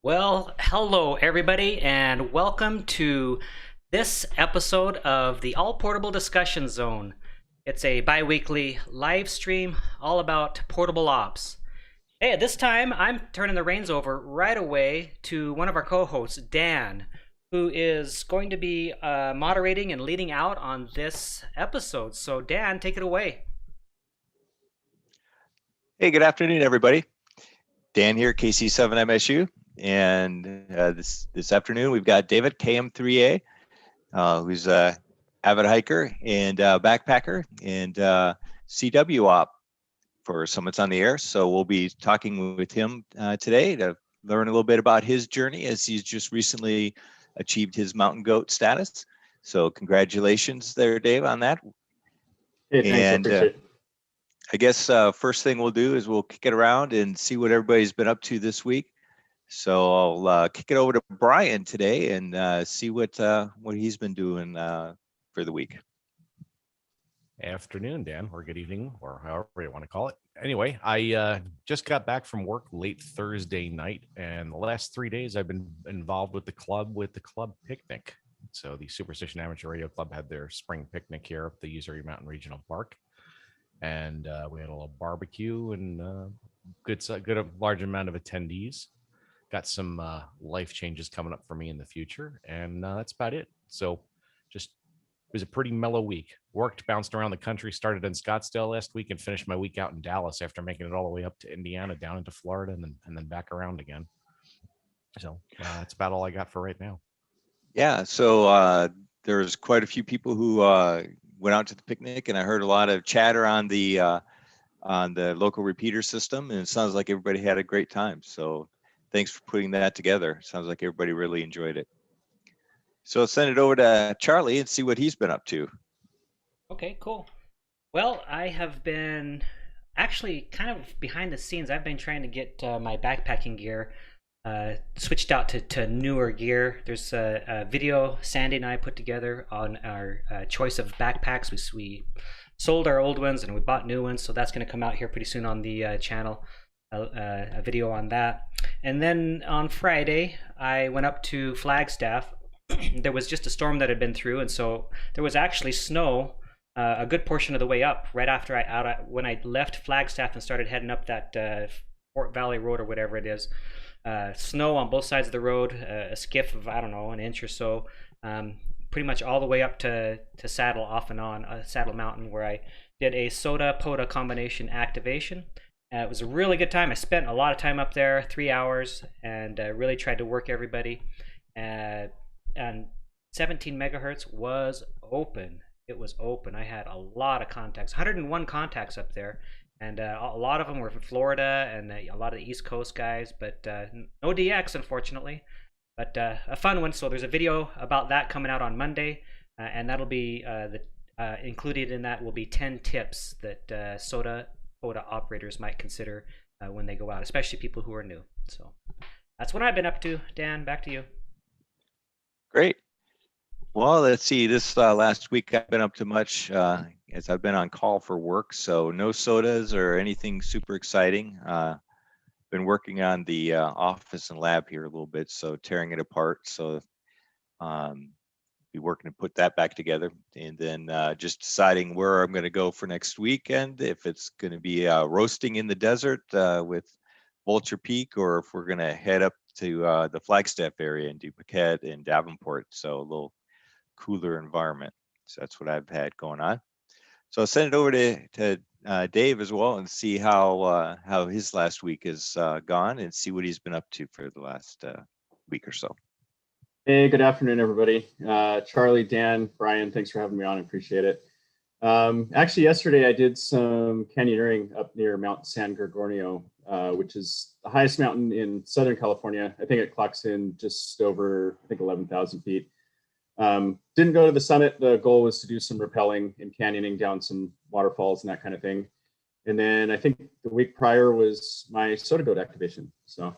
Well, hello everybody, and welcome to this episode of the All Portable Discussion Zone. It's a bi-weekly live stream all about portable ops. Hey, at this time, I'm turning the reins over right away to one of our co-hosts, Dan, who is going to be moderating and leading out on this episode. So, Dan, take it away. Hey, good afternoon, everybody. Dan here, KC7MSU, and this afternoon we've got David, KM3A, who's a avid hiker and backpacker, and CW op for Summits on the Air. So we'll be talking with him today to learn a little bit about his journey, as he's just recently achieved his mountain goat status. So congratulations there, Dave, on that. Hey, thanks. I appreciate it. I guess first thing we'll do is we'll kick it around and see what everybody's been up to this week. So I'll kick it over to Brian today and see what he's been doing for the week. Afternoon, Dan, or good evening, or however you want to call it. Anyway, I just got back from work late Thursday night, and the last 3 days I've been involved with the club picnic. So the Superstition Amateur Radio Club had their spring picnic here at the Usery Mountain Regional Park. And we had a little barbecue and a large amount of attendees. Got some life changes coming up for me in the future, and that's about it. So it was a pretty mellow week. Worked, bounced around the country, started in Scottsdale last week and finished my week out in Dallas after making it all the way up to Indiana, down into Florida, and then back around again. So that's about all I got for right now. Yeah, so there's quite a few people who went out to the picnic, and I heard a lot of chatter on the local repeater system, and it sounds like everybody had a great time. So thanks for putting that together. Sounds like everybody really enjoyed it. So I'll send it over to Charlie and see what he's been up to. Okay, cool. Well, I have been actually kind of behind the scenes. I've been trying to get my backpacking gear switched out to newer gear. There's a video Sandy and I put together on our choice of backpacks. We sold our old ones and we bought new ones, so that's going to come out here pretty soon on the channel, a video on that. And then on Friday, I went up to Flagstaff. There was just a storm that had been through, and so there was actually snow a good portion of the way up. Right after when I left Flagstaff and started heading up that Fort Valley Road or whatever it is. Snow on both sides of the road, a skiff of, I don't know, an inch or so, pretty much all the way up to Saddle off and on, Saddle Mountain, where I did a SOTA-POTA combination activation. It was a really good time. I spent a lot of time up there, 3 hours, and really tried to work everybody. And 17 megahertz was open. It was open. I had a lot of contacts, 101 contacts up there. And a lot of them were from Florida and a lot of the East Coast guys, but no DX, unfortunately. But a fun one. So there's a video about that coming out on Monday, and that'll be included in that will be 10 tips that SOTA-POTA operators might consider when they go out, especially people who are new. So that's what I've been up to. Dan, back to you. Great. Well, let's see. This last week I've been up to much. As I've been on call for work, so no SOTAs or anything super exciting. Been working on the office and lab here a little bit, so tearing it apart. So be working to put that back together, and then just deciding where I'm going to go for next weekend. If it's going to be roasting in the desert with Vulture Peak, or if we're going to head up to the Flagstaff area and do Paquette and Davenport. So a little cooler environment. So that's what I've had going on. So I'll send it over to Dave as well and see how his last week has gone and see what he's been up to for the last week or so. Hey, good afternoon, everybody. Charlie, Dan, Brian, thanks for having me on. I appreciate it. Actually, yesterday I did some canyoneering up near Mount San Gorgonio, which is the highest mountain in Southern California. I think it clocks in just over, 11,000 feet. Didn't go to the summit. The goal was to do some rappelling and canyoning down some waterfalls and that kind of thing. And then I think the week prior was my SOTA goat activation. So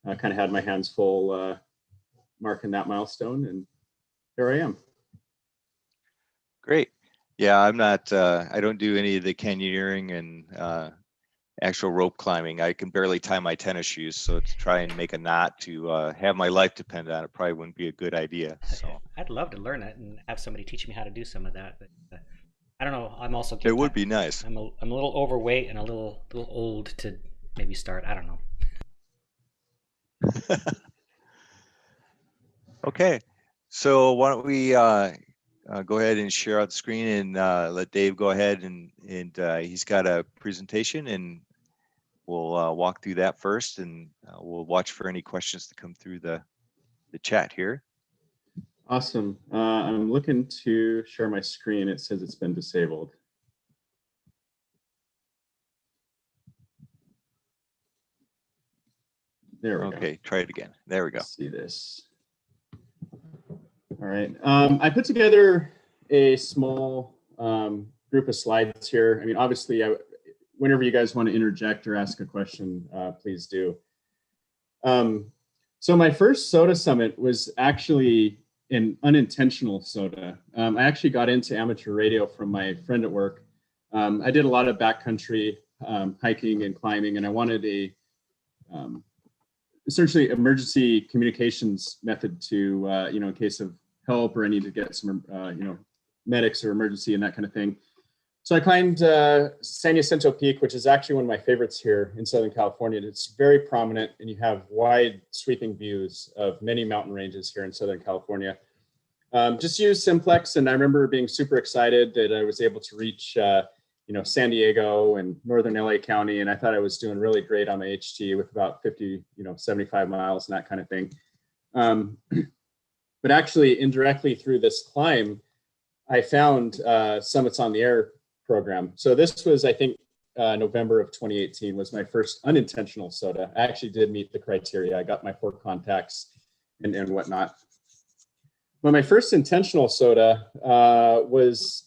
I kind of had my hands full marking that milestone, and here I am. Great. Yeah, I'm not, I don't do any of the canyoneering and actual rope climbing. I can barely tie my tennis shoes, so to try and make a knot to have my life depend on it probably wouldn't be a good idea. So I'd love to learn it and have somebody teach me how to do some of that, but I don't know. I'm also it would be nice. I'm a little overweight and a little old to maybe start. I don't know. Okay, so why don't we go ahead and share out the screen and let Dave go ahead and he's got a presentation, and we'll walk through that first, and we'll watch for any questions to come through the chat here. Awesome. I'm looking to share my screen. It says it's been disabled. There we go. Okay, try it again. There we go. Let's see this. All right. I put together a small group of slides here. I mean, obviously, whenever you guys want to interject or ask a question, please do. So my first SOTA summit was actually an unintentional SOTA. I actually got into amateur radio from my friend at work. I did a lot of backcountry hiking and climbing, and I wanted a essentially emergency communications method to, in case of help or I need to get some, medics or emergency and that kind of thing. So I climbed San Jacinto Peak, which is actually one of my favorites here in Southern California. It's very prominent, and you have wide sweeping views of many mountain ranges here in Southern California. Just used simplex, and I remember being super excited that I was able to reach San Diego and northern LA County, and I thought I was doing really great on my HT with about 50, 75 miles and that kind of thing. But actually, indirectly through this climb, I found Summits on the Air program. So this was, I think, November of 2018 was my first unintentional SOTA. I actually did meet the criteria. I got my 4 contacts and whatnot. But my first intentional SOTA was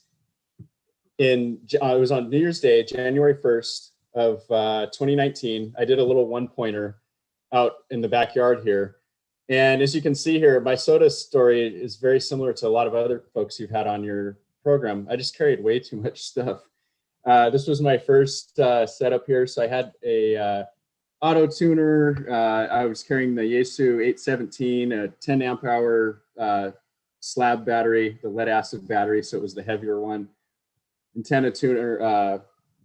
it was on New Year's Day, January 1st of 2019. I did a little one-pointer out in the backyard here. And as you can see here, my SOTA story is very similar to a lot of other folks you've had on your program. I just carried way too much stuff. This was my first setup here. So I had a auto tuner. I was carrying the Yaesu 817, a 10 amp hour slab battery, the lead acid battery. So it was the heavier one. Antenna tuner,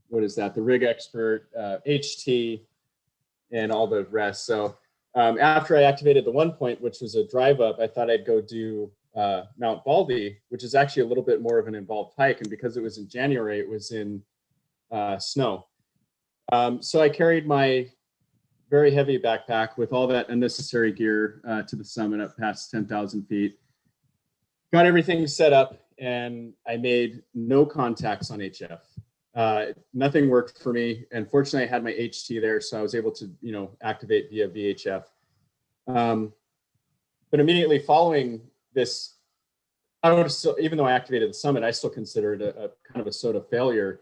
what is that? The Rig Expert, HT, and all the rest. So after I activated the 1 point, which was a drive up, I thought I'd go do Mount Baldy, which is actually a little bit more of an involved hike. And because it was in January, it was in snow. So I carried my very heavy backpack with all that unnecessary gear to the summit up past 10,000 feet. Got everything set up, and I made no contacts on HF. Nothing worked for me. And fortunately, I had my HT there, so I was able to, activate via VHF. But immediately following this, I would still, even though I activated the summit, I still consider it a kind of a SOTA failure.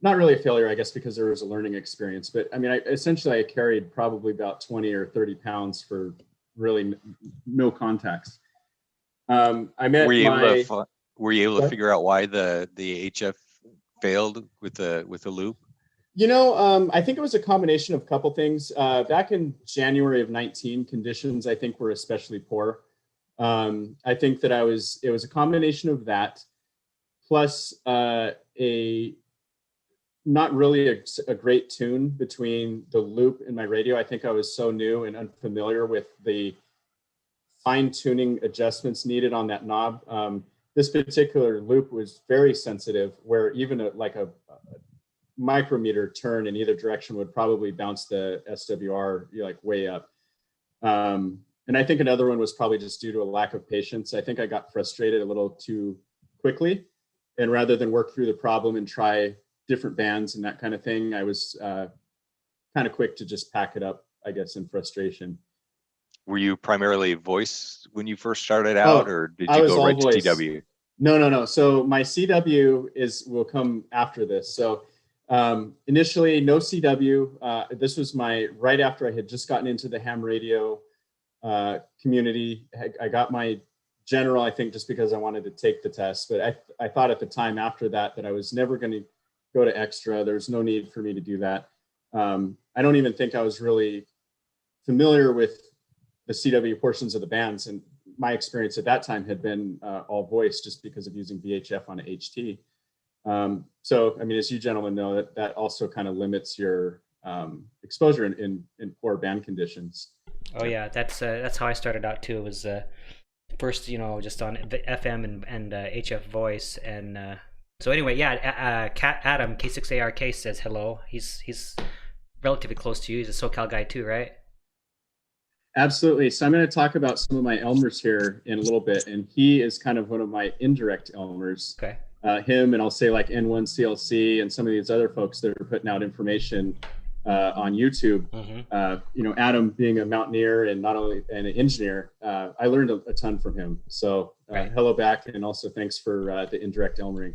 Not really a failure, I guess, because there was a learning experience. But I mean, essentially, I carried probably about 20 or 30 pounds for really no contacts. I met were you able to figure out why the HF failed with the loop? I think it was a combination of a couple things. Back in January of 19, conditions I think were especially poor. I think that it was a combination of that, plus not really a great tune between the loop and my radio. I think I was so new and unfamiliar with the fine-tuning adjustments needed on that knob. This particular loop was very sensitive, where even a micrometer turn in either direction would probably bounce the SWR way up. And I think another one was probably just due to a lack of patience. I think I got frustrated a little too quickly, and rather than work through the problem and try different bands and that kind of thing, I was kind of quick to just pack it up, I guess, in frustration. Were you primarily voice when you first started out, or did you go right to CW? No. So my CW will come after this. So initially, no CW. This was right after I had just gotten into the ham radio community. I got my general, I think, just because I wanted to take the test. But I thought at the time after that I was never going to go to extra. There was no need for me to do that. I don't even think I was really familiar with the CW portions of the bands, and my experience at that time had been all voice, just because of using VHF on a HT. So, I mean, as you gentlemen know, that also kind of limits your exposure in poor band conditions. Oh yeah, that's how I started out too. It was first, just on the FM and HF voice, and so anyway, yeah. Adam K6ARK says hello. He's relatively close to you. He's a SoCal guy too, right? Absolutely. So I'm going to talk about some of my Elmers here in a little bit, and he is kind of one of my indirect Elmers. Okay. Him, and I'll say like N1CLC and some of these other folks that are putting out information on YouTube. Mm-hmm. Adam being a mountaineer and not only an engineer, I learned a ton from him. So right. Hello back, and also thanks for the indirect Elmering.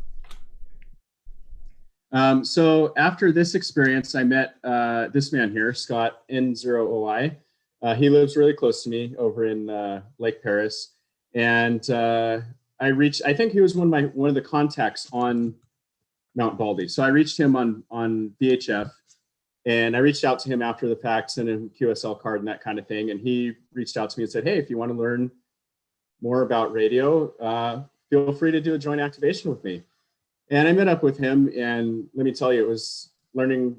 So after this experience, I met this man here, Scott N0OI. He lives really close to me over in Lake Paris, and I think he was one of the contacts on Mount Baldy. So I reached him on VHF, and I reached out to him after the fact, sent him a QSL card and that kind of thing. And he reached out to me and said, "Hey, if you want to learn more about radio, feel free to do a joint activation with me." And I met up with him, and let me tell you, it was learning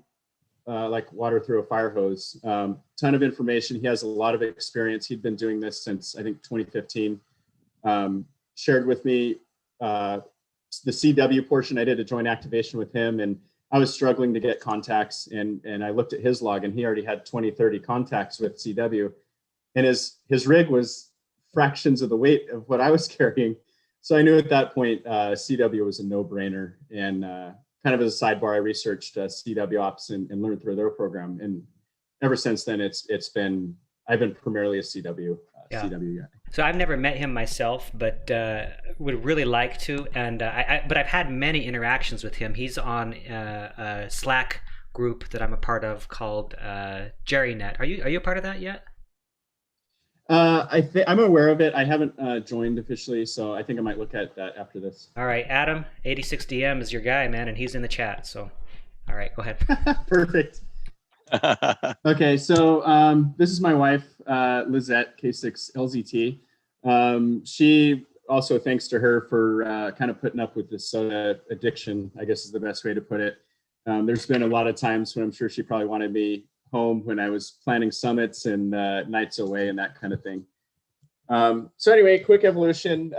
like water through a fire hose. Ton of information. He has a lot of experience. He'd been doing this since, I think, 2015. Shared with me the CW portion. I did a joint activation with him, and I was struggling to get contacts, and I looked at his log, and he already had 20, 30 contacts with CW, and his rig was fractions of the weight of what I was carrying. So I knew at that point CW was a no-brainer. And kind of as a sidebar, I researched CW ops and learned through their program, and ever since then I've been primarily a CW guy. So I've never met him myself, but would really like to. And but I've had many interactions with him. He's on a Slack group that I'm a part of called JerryNet. Are you a part of that yet? I'm aware of it. I haven't joined officially, so I think I might look at that after this. All right, Adam 86DM is your guy, man, and he's in the chat. So, all right, go ahead. Perfect. Okay, so this is my wife, Lizette K6LZT. She also, thanks to her for kind of putting up with this SOTA addiction, I guess is the best way to put it. There's been a lot of times when I'm sure she probably wanted me home when I was planning summits and nights away and that kind of thing. So anyway, quick evolution.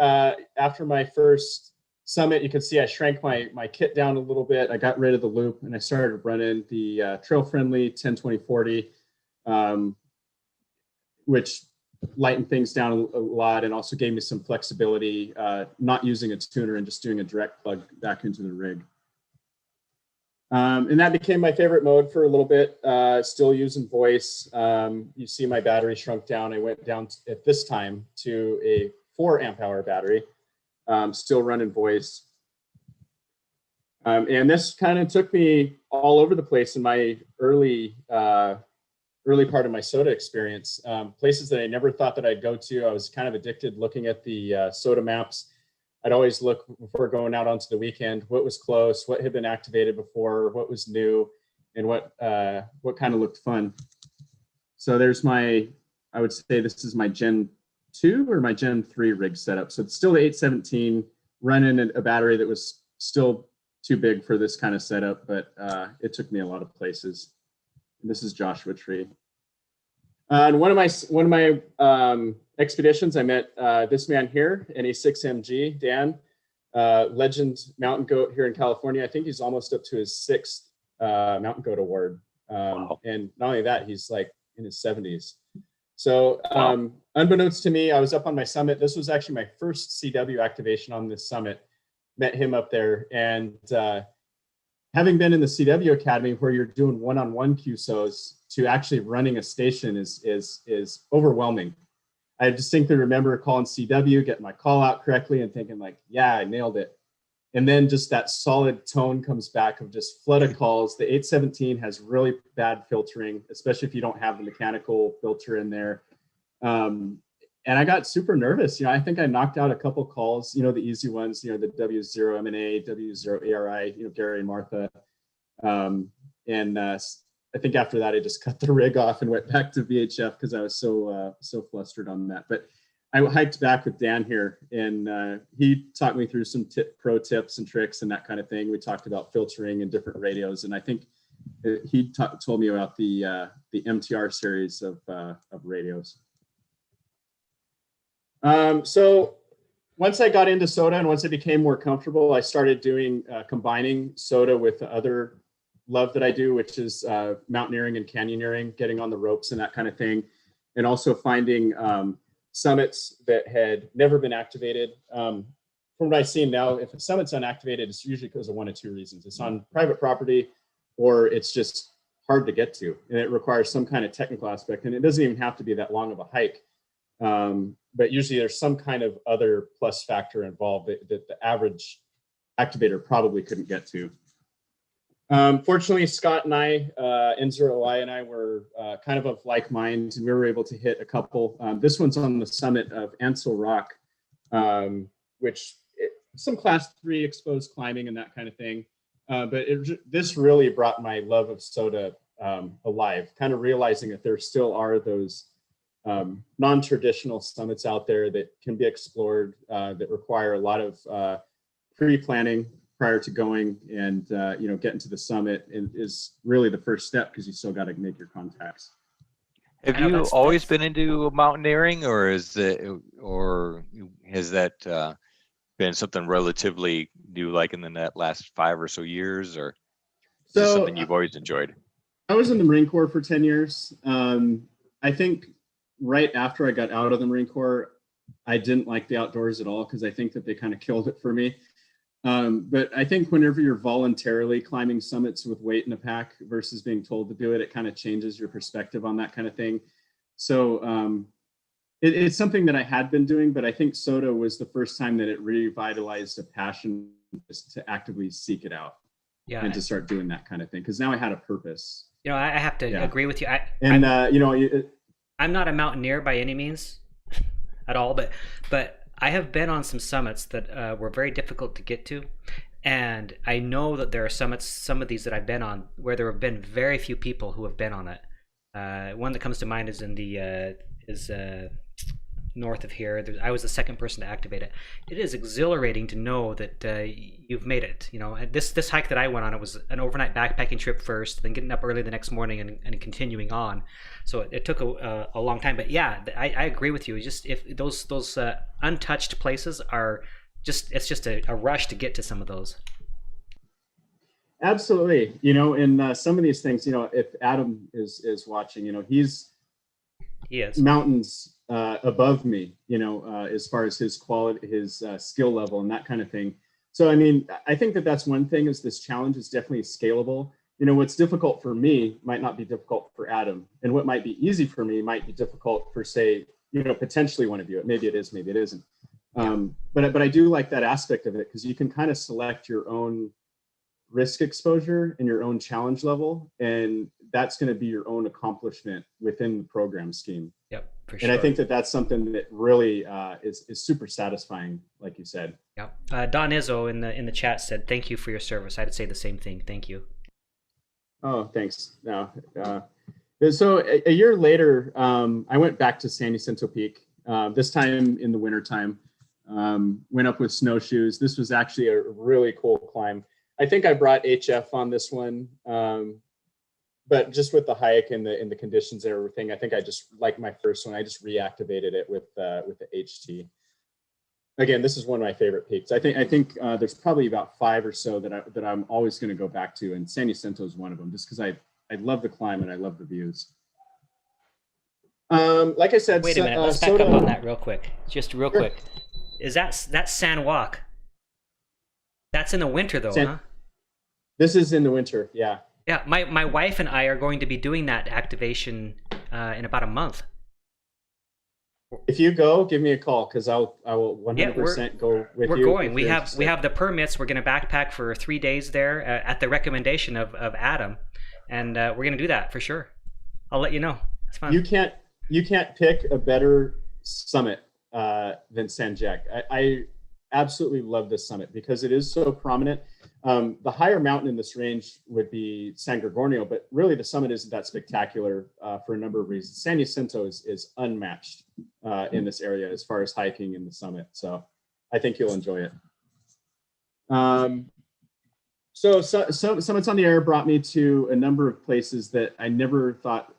After my first summit, you can see I shrank my kit down a little bit. I got rid of the loop, and I started running the trail-friendly 10-20-40, which lightened things down a lot and also gave me some flexibility, not using a tuner and just doing a direct plug back into the rig. And that became my favorite mode for a little bit, still using voice. You see my battery shrunk down. I went down at this time to a 4 amp hour battery, still running voice. And this kind of took me all over the place in my early part of my SOTA experience. Places that I never thought that I'd go to. I was kind of addicted looking at the SOTA maps. I'd always look before going out onto the weekend, what was close, what had been activated before, what was new, and what kind of looked fun. So there's I would say this is my Gen 2 or my Gen 3 rig setup. So it's still the 817 running a battery that was still too big for this kind of setup, but it took me a lot of places. And this is Joshua Tree. And one of my expeditions, I met this man here, NA6MG, Dan, legend mountain goat here in California. I think he's almost up to his 6th mountain goat award. Wow. And not only that, he's like in his 70s. So unbeknownst to me, I was up on my summit. This was actually my first CW activation on this summit. Met him up there, and having been in the CW Academy where you're doing one-on-one QSOs to actually running a station is overwhelming. I distinctly remember calling CW, getting my call out correctly and thinking like, yeah, I nailed it. And then just that solid tone comes back of just flood of calls. The 817 has really bad filtering, especially if you don't have the mechanical filter in there. And I got super nervous. I think I knocked out a couple calls, the easy ones, the W0 MNA, W0 ARI, Gary and Martha. And I think after that, I just cut the rig off and went back to VHF because I was so flustered on that. But I hiked back with Dan here, and he taught me through some pro tips and tricks and that kind of thing. We talked about filtering and different radios, and I think he told me about the MTR series of radios. So once I got into SOTA and once I became more comfortable, I started doing combining SOTA with the other love that I do, which is mountaineering and canyoneering, getting on the ropes and that kind of thing, and also finding summits that had never been activated. From what I've seen now, if a summit's unactivated, it's usually because of one of two reasons. It's on private property, or it's just hard to get to, and it requires some kind of technical aspect. And it doesn't even have to be that long of a hike. But usually there's some kind of other plus factor involved that the average activator probably couldn't get to. Fortunately, Scott and I, N0Y and I were kind of like mind, and we were able to hit a couple. This one's on the summit of Ansel Rock, which some class 3 exposed climbing and that kind of thing. But this really brought my love of SOTA alive, kind of realizing that there still are those non-traditional summits out there that can be explored, that require a lot of pre-planning prior to going, and getting to the summit is really the first step, because you still got to make your contacts. Have you always been into mountaineering, or has that been something relatively new, like in the last 5 or so years, or is this something you've always enjoyed? I was in the Marine Corps for 10 years. I think right after I got out of the Marine Corps, I didn't like the outdoors at all, because I think that they kind of killed it for me. But I think whenever you're voluntarily climbing summits with weight in a pack versus being told to do it, it kind of changes your perspective on that kind of thing. So it's something that I had been doing, but I think SOTA was the first time that it revitalized a passion to actively seek it out, and to start doing that kind of thing. Because now I had a purpose. I have to agree with you. I'm not a mountaineer by any means at all, but I have been on some summits that were very difficult to get to, and I know that there are summits, some of these that I've been on, where there have been very few people who have been on it. One that comes to mind is in the north of here. I was the second person to activate it. It is exhilarating to know that you've made it. This hike that I went on, it was an overnight backpacking trip first, then getting up early the next morning and continuing on. So it took a long time. But yeah, I agree with you. It's just if those untouched places are it's just a rush to get to some of those. Absolutely. In some of these things, if Adam is watching, he is mountains above me, as far as his quality, his skill level and that kind of thing. So, I think that's one thing, is this challenge is definitely scalable. What's difficult for me might not be difficult for Adam, and what might be easy for me might be difficult for, say, potentially one of you. Maybe it is, maybe it isn't. But I do like that aspect of it, because you can kind of select your own risk exposure and your own challenge level, and that's going to be your own accomplishment within the program scheme. Yep, for sure. And I think that's something that really is super satisfying, like you said. Yeah. Don Izzo in the chat said, "Thank you for your service." I'd say the same thing. Thank you. Oh, thanks. No. So a year later, I went back to San Jacinto Peak. This time in the wintertime. Went up with snowshoes. This was actually a really cool climb. I think I brought HF on this one, but just with the hike and the conditions and everything, I think I just, like my first one, I just reactivated it with the HT. Again, this is one of my favorite peaks. I think there's probably about 5 or so that I'm always going to go back to, and San Jacinto is one of them, just because I love the climb and I love the views. Like I said, wait a minute. Let's back up on that real quick. Just real quick. Is that's San Walk? That's in the winter though, huh? This is in the winter, yeah. Yeah, my wife and I are going to be doing that activation in about a month. If you go, give me a call, because I will 100% go with you. We're going. We have the permits. We're going to backpack for 3 days there at the recommendation of Adam, and we're going to do that for sure. I'll let you know. It's fun. You can't pick a better summit than San Jac. I absolutely love this summit because it is so prominent. The higher mountain in this range would be San Gorgonio, but really the summit isn't that spectacular for a number of reasons. San Jacinto is unmatched in this area as far as hiking in the summit. So I think you'll enjoy it. So Summits on the Air brought me to a number of places that I never thought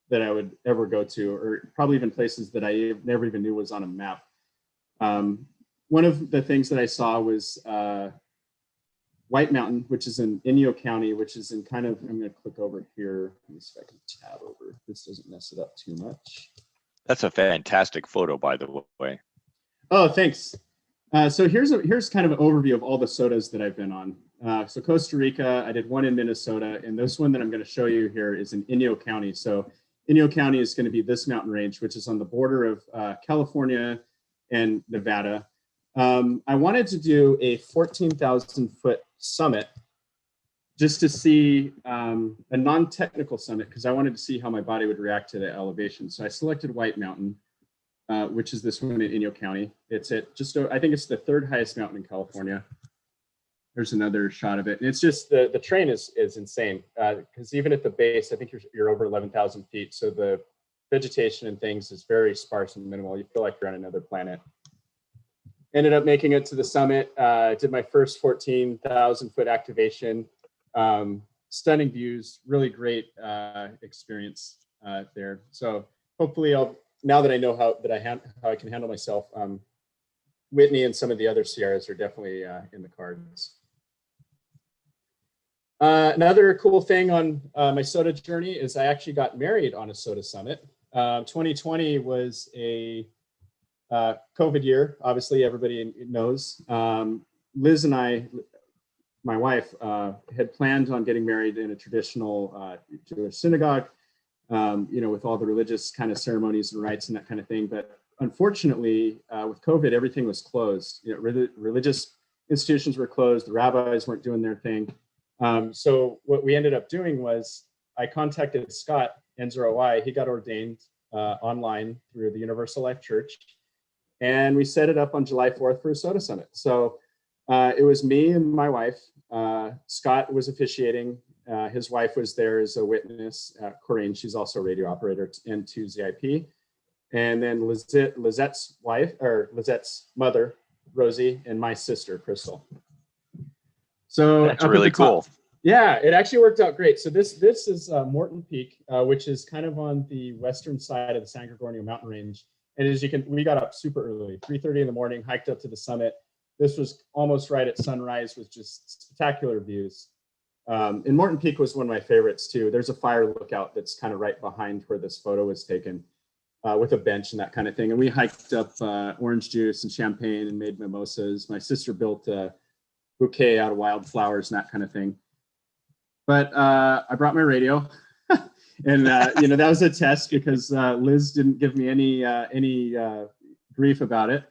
that I would ever go to, or probably even places that I never even knew was on a map. One of the things that I saw was White Mountain, which is in Inyo County, which is in kind of, I'm going to click over here. Let me see if I can tab over. This doesn't mess it up too much. That's a fantastic photo, by the way. Oh, thanks. So here's kind of an overview of all the SOTAs that I've been on. So Costa Rica, I did one in Minnesota, and this one that I'm going to show you here is in Inyo County. So Inyo County is going to be this mountain range, which is on the border of California and Nevada. I wanted to do a 14,000 foot summit just to see a non-technical summit, because I wanted to see how my body would react to the elevation. So I selected White Mountain, which is this one in Inyo County. It's at just, I think it's the third highest mountain in California. There's another shot of it. And it's just, the terrain is insane, because even at the base, I think you're over 11,000 feet. So the vegetation and things is very sparse and minimal. You feel like you're on another planet. Ended up making it to the summit. Did my first 14,000 foot activation. Stunning views, really great experience there. So hopefully now that I know how I can handle myself, Whitney and some of the other Sierras are definitely in the cards. Another cool thing on my SOTA journey is I actually got married on a SOTA summit. 2020 was a COVID year, obviously everybody knows. Liz and I, my wife, had planned on getting married in a traditional Jewish synagogue, with all the religious kind of ceremonies and rites and that kind of thing. But unfortunately, with COVID, everything was closed. Religious institutions were closed. The rabbis weren't doing their thing. So what we ended up doing was I contacted Scott Enzer. He got ordained online through the Universal Life Church. And we set it up on July 4th for a SOTA Summit. So it was me and my wife. Scott was officiating. His wife was there as a witness, Corinne. She's also a radio operator and 2 ZIP. And then Lizette's wife, or Lizette's mother, Rosie, and my sister, Crystal. So that's really cool. Yeah, it actually worked out great. So this is Morton Peak, which is kind of on the western side of the San Gorgonio mountain range. And as we got up super early, 3:30 in the morning, hiked up to the summit. This was almost right at sunrise with just spectacular views. And Morton Peak was one of my favorites too. There's a fire lookout that's kind of right behind where this photo was taken, with a bench and that kind of thing. And we hiked up orange juice and champagne and made mimosas. My sister built a bouquet out of wildflowers and that kind of thing. But I brought my radio. And that was a test because Liz didn't give me any grief about it.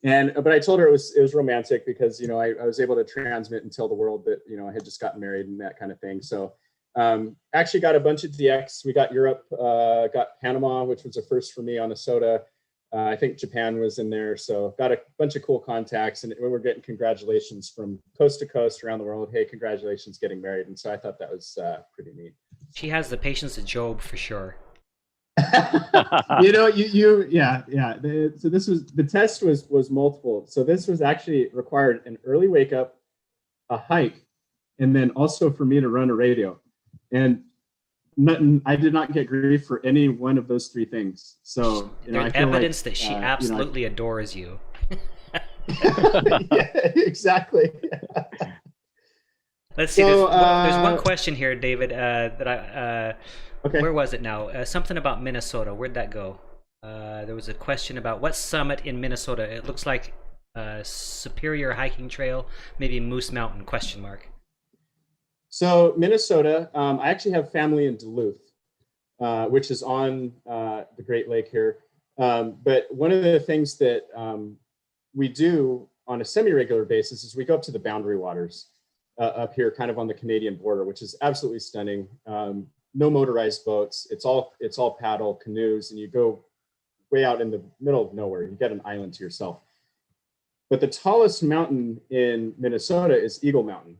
But I told her it was romantic because I was able to transmit and tell the world that I had just gotten married and that kind of thing. So actually got a bunch of DX. We got Europe, got Panama, which was a first for me on a SOTA. I think Japan was in there. So got a bunch of cool contacts, and we were getting congratulations from coast to coast around the world. Hey, congratulations getting married. And so I thought that was pretty neat. She has the patience of Job for sure. Yeah. So this was, the test was multiple. So this was actually required an early wake up, a hike, and then also for me to run a radio. And I did not get grief for any one of those three things. So there's evidence that she absolutely adores you. Yeah, exactly. Let's see. There's one question here, David. Okay. Where was it now? Something about Minnesota. Where'd that go? There was a question about what summit in Minnesota. It looks like Superior Hiking Trail, maybe Moose Mountain ? So Minnesota, I actually have family in Duluth, which is on the Great Lake here. But one of the things that we do on a semi-regular basis is we go up to the Boundary Waters up here, kind of on the Canadian border, which is absolutely stunning. No motorized boats. It's all paddle canoes, and you go way out in the middle of nowhere. You get an island to yourself. But the tallest mountain in Minnesota is Eagle Mountain.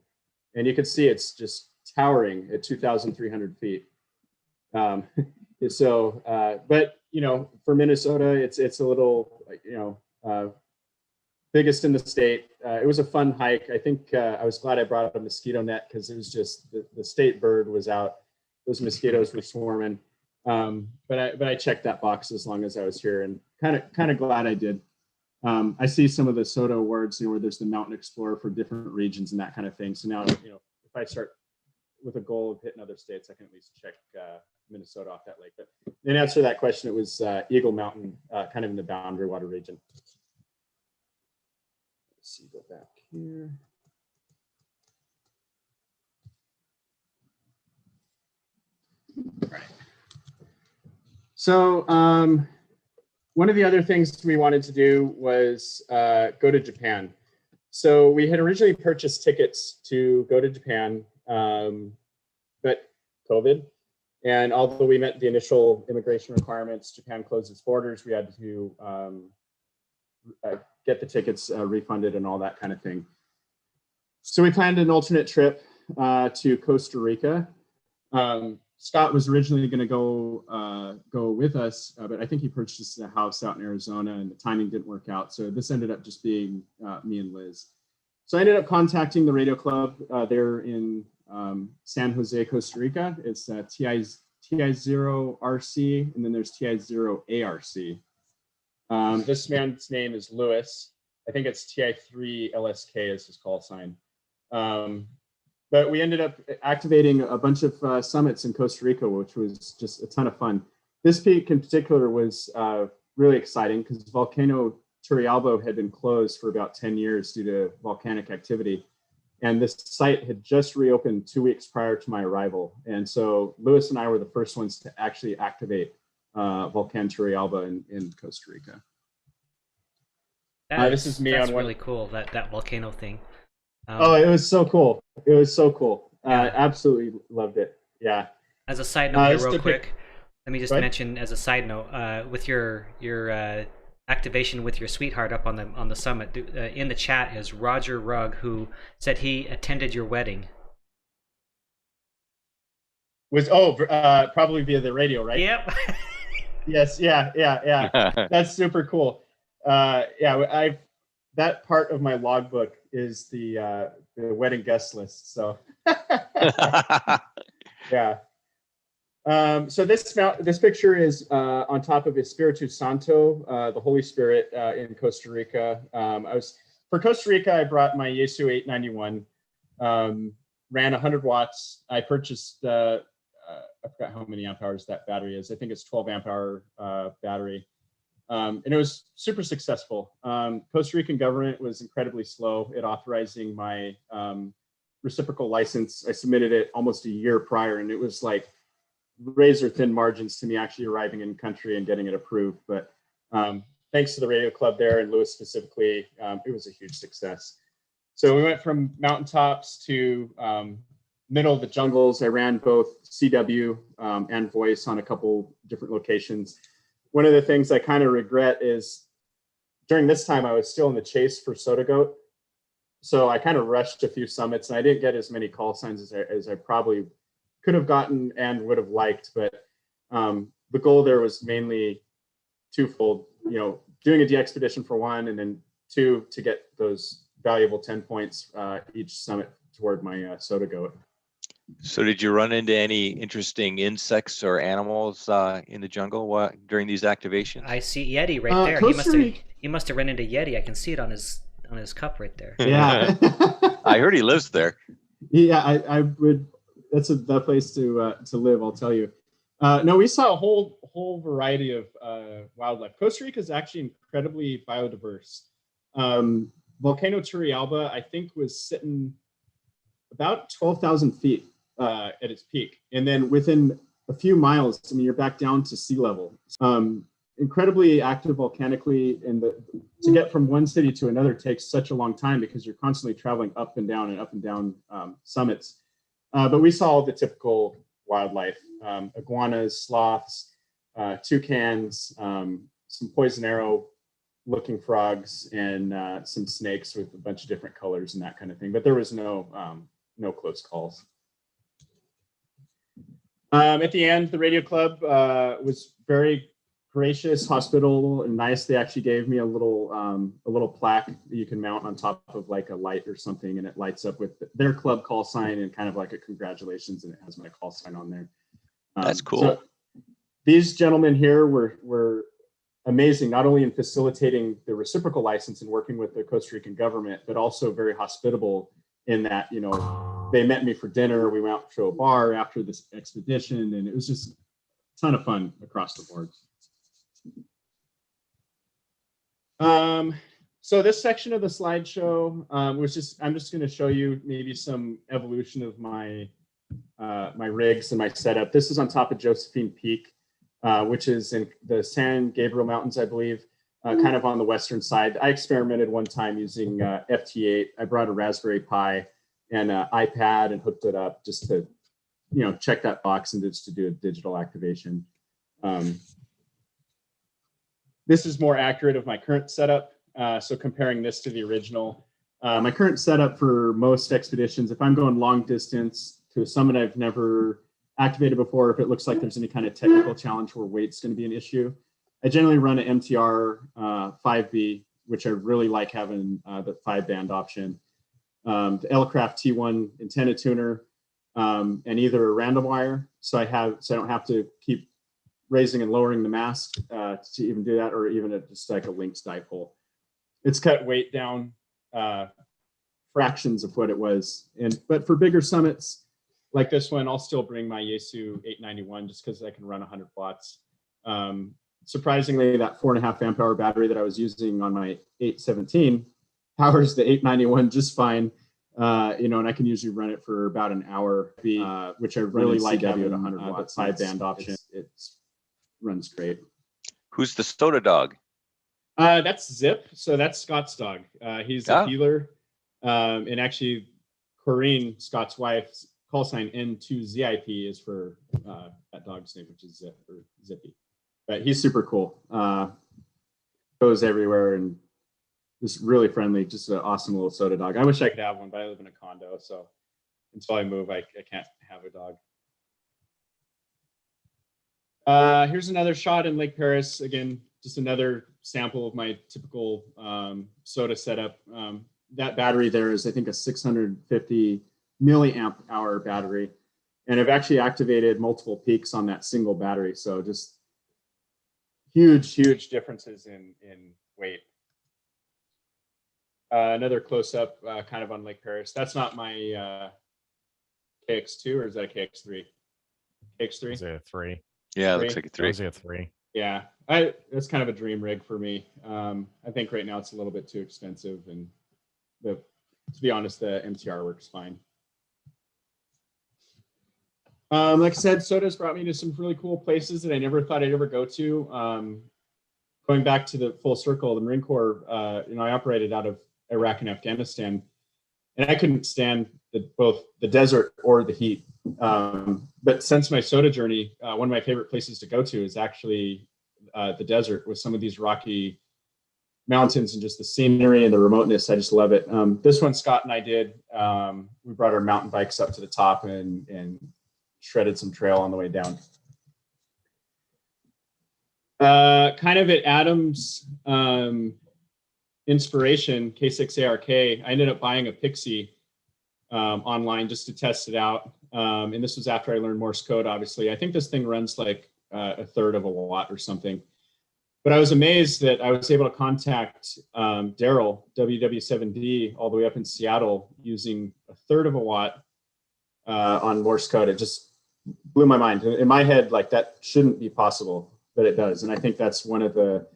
and you can see it's just towering at 2,300 feet. But you know, for Minnesota, it's a little, you know, biggest in the state. It was a fun hike. I think I was glad I brought a mosquito net because it was just the state bird was out. Those mosquitoes were swarming. But I checked that box as long as I was here, and kind of glad I did. I see some of the SOTA awards, you know, where there's the Mountain Explorer for different regions and that kind of thing. So now, you know, if I start with a goal of hitting other states, I can at least check Minnesota off that lake. But in answer to that question, it was Eagle Mountain, kind of in the Boundary Water region. Let's see, go back here. All right. So one of the other things we wanted to do was go to Japan. So we had originally purchased tickets to go to Japan, but COVID. And although we met the initial immigration requirements, Japan closed its borders. We had to get the tickets refunded and all that kind of thing. So we planned an alternate trip to Costa Rica. Scott was originally going to go with us, but I think he purchased a house out in Arizona, and the timing didn't work out. So this ended up just being me and Liz. So I ended up contacting the radio club there in San Jose, Costa Rica. It's TI0RC, and then there's TI0ARC. This man's name is Lewis. I think it's TI3LSK is his call sign. But we ended up activating a bunch of summits in Costa Rica, which was just a ton of fun. This peak in particular was really exciting because Volcano Turrialba had been closed for about 10 years due to volcanic activity. And this site had just reopened 2 weeks prior to my arrival. And so Lewis and I were the first ones to actually activate Volcano Turrialba in Costa Rica. This is me on one. That's really cool, that volcano thing. Oh, it was so cool. It was so cool. Absolutely loved it. Yeah. As a side note, real quick, let me just mention as a side note, with your activation with your sweetheart up on the summit, in the chat is Roger Rugg, who said he attended your wedding. Probably via the radio, right? Yep. Yes. Yeah. That's super cool. That part of my logbook is the wedding guest list. So yeah. So this picture is on top of Espiritu Santo, the Holy Spirit in Costa Rica. For Costa Rica, I brought my Yaesu 891, ran 100 watts. I purchased, I forgot how many amp hours that battery is. I think it's 12 amp hour battery. And it was super successful. Costa Rican government was incredibly slow at authorizing my reciprocal license. I submitted it almost a year prior, and it was like razor thin margins to me actually arriving in country and getting it approved. But thanks to the radio club there and Lewis specifically, it was a huge success. So we went from mountaintops to middle of the jungles. I ran both CW and voice on a couple different locations. One of the things I kind of regret is during this time, I was still in the chase for SOTA Goat. So I kind of rushed a few summits, and I didn't get as many call signs as I probably could have gotten and would have liked. But the goal there was mainly twofold, you know, doing a DXpedition for one, and then two, to get those valuable 10 points each summit toward my SOTA Goat. So did you run into any interesting insects or animals in the jungle during these activations? I see Yeti right there. He must have run into Yeti. I can see it on his cup right there. Yeah. I heard he lives there. Yeah, I would. That's the place to live, I'll tell you. No, we saw a whole variety of wildlife. Costa Rica is actually incredibly biodiverse. Volcano Turrialba, I think, was sitting about 12,000 feet at its peak. And then within a few miles, I mean, you're back down to sea level. Incredibly active volcanically, and to get from one city to another takes such a long time because you're constantly traveling up and down summits. But we saw all the typical wildlife, iguanas, sloths, toucans, some poison arrow looking frogs, and some snakes with a bunch of different colors and that kind of thing. But there was no no close calls. At the end, the radio club was very gracious, hospitable, and nice. They actually gave me a little plaque that you can mount on top of like a light or something, and it lights up with their club call sign and kind of like a congratulations, and it has my call sign on there. That's cool. So these gentlemen here were amazing, not only in facilitating the reciprocal license and working with the Costa Rican government, but also very hospitable in that, you know, they met me for dinner. We went out to a bar after this expedition, and it was just a ton of fun across the board. So this section of the slideshow I'm just going to show you maybe some evolution of my my rigs and my setup. This is on top of Josephine Peak, which is in the San Gabriel Mountains, I believe, kind of on the western side. I experimented one time using FT8. I brought a Raspberry Pi and an iPad and hooked it up just to, you know, check that box and just to do a digital activation. This is more accurate of my current setup. So comparing this to the original, my current setup for most expeditions, if I'm going long distance to a summit I've never activated before, if it looks like there's any kind of technical challenge where weight's going to be an issue, I generally run an MTR 5B, which I really like having the 5-band option. The Elecraft T1 antenna tuner, and either a random wire, so I don't have to keep raising and lowering the mast to even do that, or even just like a Lynx dipole. It's cut weight down fractions of what it was, but for bigger summits like this one, I'll still bring my Yaesu 891 just because I can run 100 watts. Surprisingly, that 4.5 amp hour battery that I was using on my 817 powers the 891 just fine, you know, and I can usually run it for about an hour, which I really like having at 100 watt 5-band option. It runs great. Who's the SOTA dog? That's Zip. So that's Scott's dog. He's a healer, and actually, Corrine, Scott's wife's call sign N2ZIP is for that dog's name, which is Zip or Zippy. But he's super cool. Goes everywhere and just really friendly. Just an awesome little SOTA dog. I wish I could have one, but I live in a condo, so until I move, I can't have a dog. Here's another shot in Lake Paris. Again, just another sample of my typical SOTA setup. That battery there is, I think, a 650 milliamp hour battery. And I've actually activated multiple peaks on that single battery. So just huge, huge differences in weight. Another close-up kind of on Lake Paris. That's not my KX2, or is that a KX3? KX3? Is it a 3? Yeah, it looks like a 3. Is it a 3? Yeah, that's kind of a dream rig for me. I think right now it's a little bit too expensive, and to be honest, the MTR works fine. Like I said, SOTA's brought me to some really cool places that I never thought I'd ever go to. Going back to the full circle, the Marine Corps, you know, I operated out of Iraq and Afghanistan, and I couldn't stand both the desert or the heat. But since my SOTA journey, one of my favorite places to go to is actually the desert with some of these rocky mountains and just the scenery and the remoteness. I just love it. This one Scott and I did. We brought our mountain bikes up to the top and shredded some trail on the way down. Kind of at Adam's inspiration, K6ARK, I ended up buying a Pixie online just to test it out. And this was after I learned Morse code, obviously. I think this thing runs like a third of a watt or something. But I was amazed that I was able to contact Daryl, WW7D, all the way up in Seattle using a third of a watt on Morse code. It just blew my mind. In my head, like, that shouldn't be possible, but it does. And I think that's one of the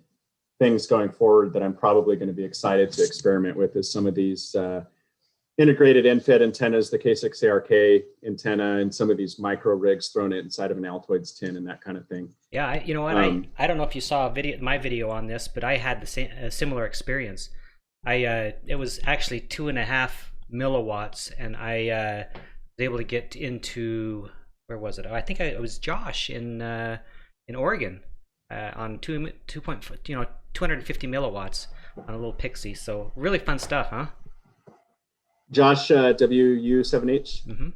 things going forward that I'm probably going to be excited to experiment with, is some of these integrated end-fed antennas, the K6ARK antenna, and some of these micro rigs thrown inside of an Altoids tin and that kind of thing. Yeah, you know what? I don't know if you saw my video on this, but I had a similar experience. It was actually 2.5 milliwatts, and I was able to get into, where was it? I think it was Josh in Oregon on 250 milliwatts on a little Pixie. So really fun stuff, huh? Josh WU7H. Mm-hmm.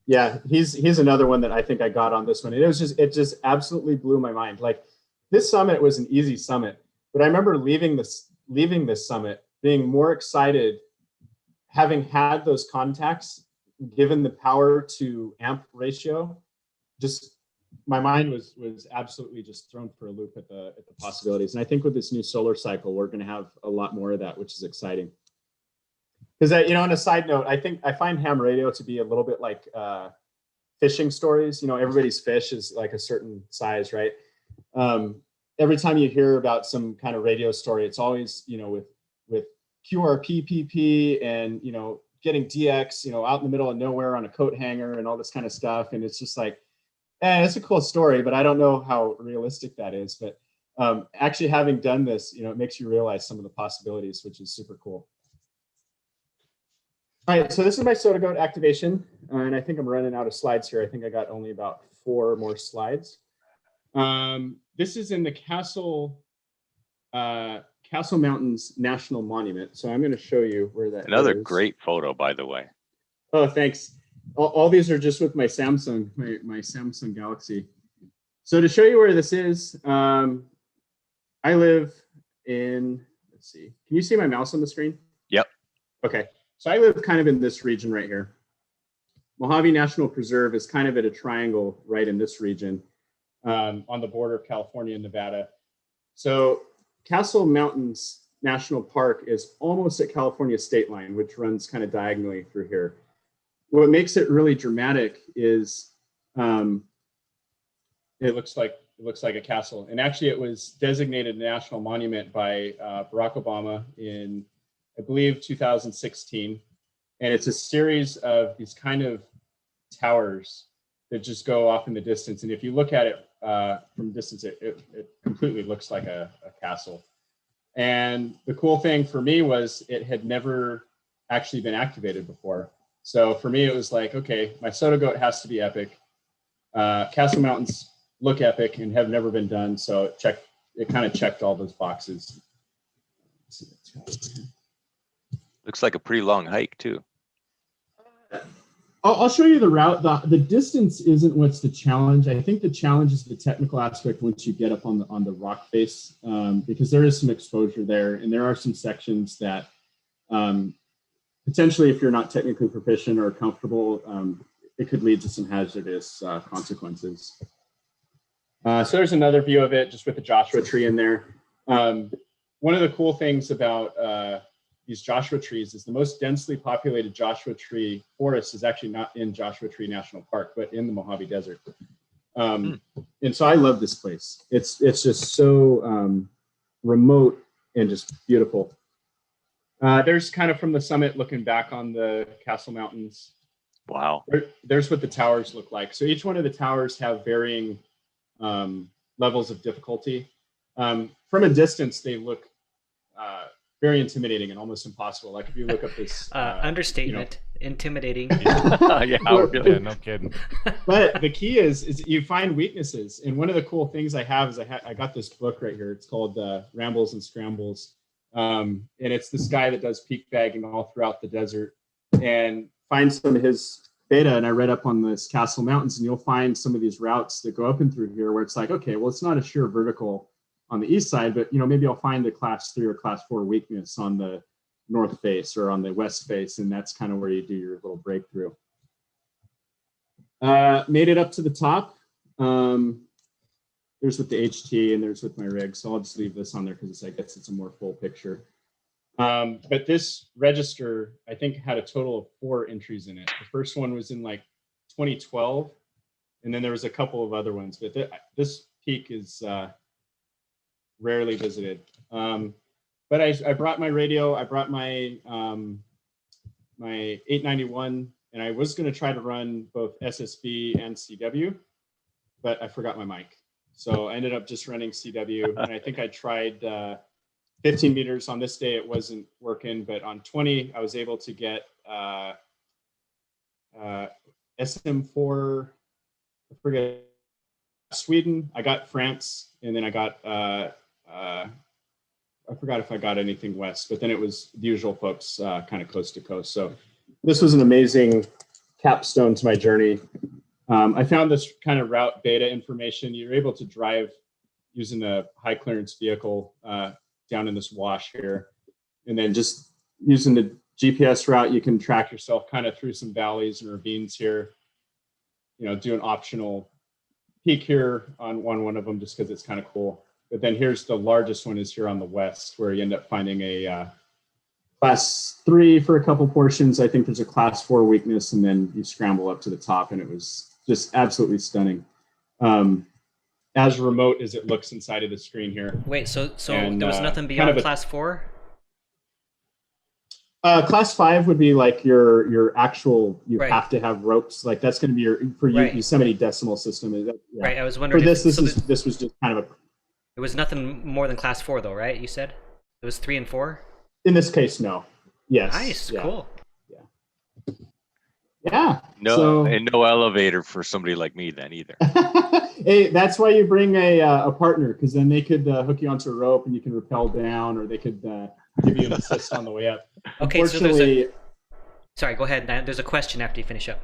Yeah, he's another one that I think I got on this one. It just absolutely blew my mind. Like, this summit was an easy summit, but I remember leaving this summit being more excited, having had those contacts, given the power to amp ratio. Just my mind was absolutely just thrown for a loop at the possibilities. And I think with this new solar cycle, we're going to have a lot more of that, which is exciting. Because, on a side note, I find ham radio to be a little bit like fishing stories. Everybody's fish is like a certain size, right? Every time you hear about some kind of radio story, it's always, with QRPPP and, getting DX, out in the middle of nowhere on a coat hanger and all this kind of stuff. And it's just like, it's a cool story, but I don't know how realistic that is. But actually having done this, it makes you realize some of the possibilities, which is super cool. All right, so this is my SOTA goat activation, and I think I'm running out of slides here. I think I got only about 4 more slides. This is in the Castle Mountains National Monument. So I'm going to show you where that Another is. great photo, by the way. Oh, thanks. All these are just with my Samsung, my Samsung Galaxy. So to show you where this is, I live in, let's see, can you see my mouse on the screen? Yep. Okay. So I live kind of in this region right here. Mojave National Preserve is kind of at a triangle right in this region, on the border of California and Nevada. So Castle Mountains National Park is almost at California state line, which runs kind of diagonally through here. What makes it really dramatic is it looks like a castle. And actually it was designated a national monument by Barack Obama in, I believe, 2016. And it's a series of these kind of towers that just go off in the distance. And if you look at it from distance, it completely looks like a castle. And the cool thing for me was it had never actually been activated before. So for me, it was like, okay, my SOTA goat has to be epic. Castle Mountains look epic and have never been done. So it kind of checked all those boxes. Looks like a pretty long hike too. I'll show you the route. The distance isn't what's the challenge. I think the challenge is the technical aspect once you get up on the rock face, because there is some exposure there, and there are some sections that potentially, if you're not technically proficient or comfortable, it could lead to some hazardous consequences. So there's another view of it, just with the Joshua tree in there. One of the cool things about these Joshua trees is the most densely populated Joshua tree forest is actually not in Joshua Tree National Park, but in the Mojave Desert. And so I love this place. It's just so remote and just beautiful. There's kind of from the summit looking back on the Castle Mountains. Wow. There's what the towers look like. So each one of the towers have varying levels of difficulty. From a distance, they look very intimidating and almost impossible. Like if you look up this understatement, intimidating. Yeah, no kidding. But the key is you find weaknesses. And one of the cool things I have is I got this book right here. It's called Rambles and Scrambles. And it's this guy that does peak bagging all throughout the desert and finds some of his data. And I read up on this Castle Mountains, and you'll find some of these routes that go up and through here where it's like, okay, well, it's not a sheer vertical on the east side, but maybe I'll find a class 3 or class 4 weakness on the north face or on the west face, and that's kind of where you do your little breakthrough. Made it up to the top. There's with the HT and there's with my rig, so I'll just leave this on there because I guess it's a more full picture. But this register, I think, had a total of 4 entries in it. The first one was in like 2012, and then there was a couple of other ones, but this peak is rarely visited. But I brought my radio, I brought my my 891, and I was going to try to run both SSB and CW, but I forgot my mic. So I ended up just running CW, and I think I tried 15 meters on this day. It wasn't working, but on 20, I was able to get SM4, I forget, Sweden. I got France, and then I got I forgot if I got anything west, but then it was the usual folks kind of coast to coast. So this was an amazing capstone to my journey. I found this kind of route data information. You're able to drive using a high clearance vehicle down in this wash here. And then just using the GPS route, you can track yourself kind of through some valleys and ravines here. You know, do an optional peak here on one of them just because it's kind of cool. But then here's the largest one is here on the west, where you end up finding a class 3 for a couple portions. I think there's a class 4 weakness, and then you scramble up to the top, and it was just absolutely stunning. As remote as it looks inside of the screen here. Wait, so And, there was nothing kind beyond of a- class 4? Class 5 would be like your actual, you Right. have to have ropes. Like that's going to be your, for Right. Yosemite decimal system. Is that, yeah. Right, I was For wondering. this, so this was just kind of a, it was nothing more than class 4, though, right? You said it was 3 and 4. in this case, no. Yes. Nice, yeah. cool. Yeah. No, So, and no elevator for somebody like me then either. hey, that's why you bring a partner, because then they could hook you onto a rope and you can rappel down, or they could give you an assist on the way up. Okay, so there's a. Unfortunately, Sorry, go ahead. There's a question after you finish up.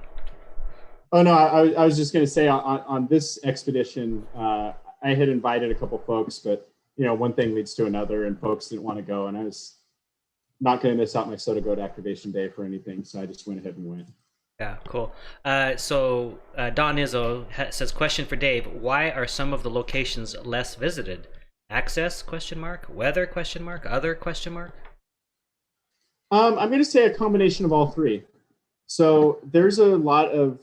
oh no, I was just going to say on this expedition, I had invited a couple folks, but you know, one thing leads to another, and folks didn't want to go, and I was not going to miss out my SOTA Goat activation day for anything, so I just went ahead and went. Yeah, cool. So Don Izzo says, question for Dave: why are some of the locations less visited? Access? Question mark. Weather? Question mark. Other? Question mark. I'm going to say a combination of all three. So there's a lot of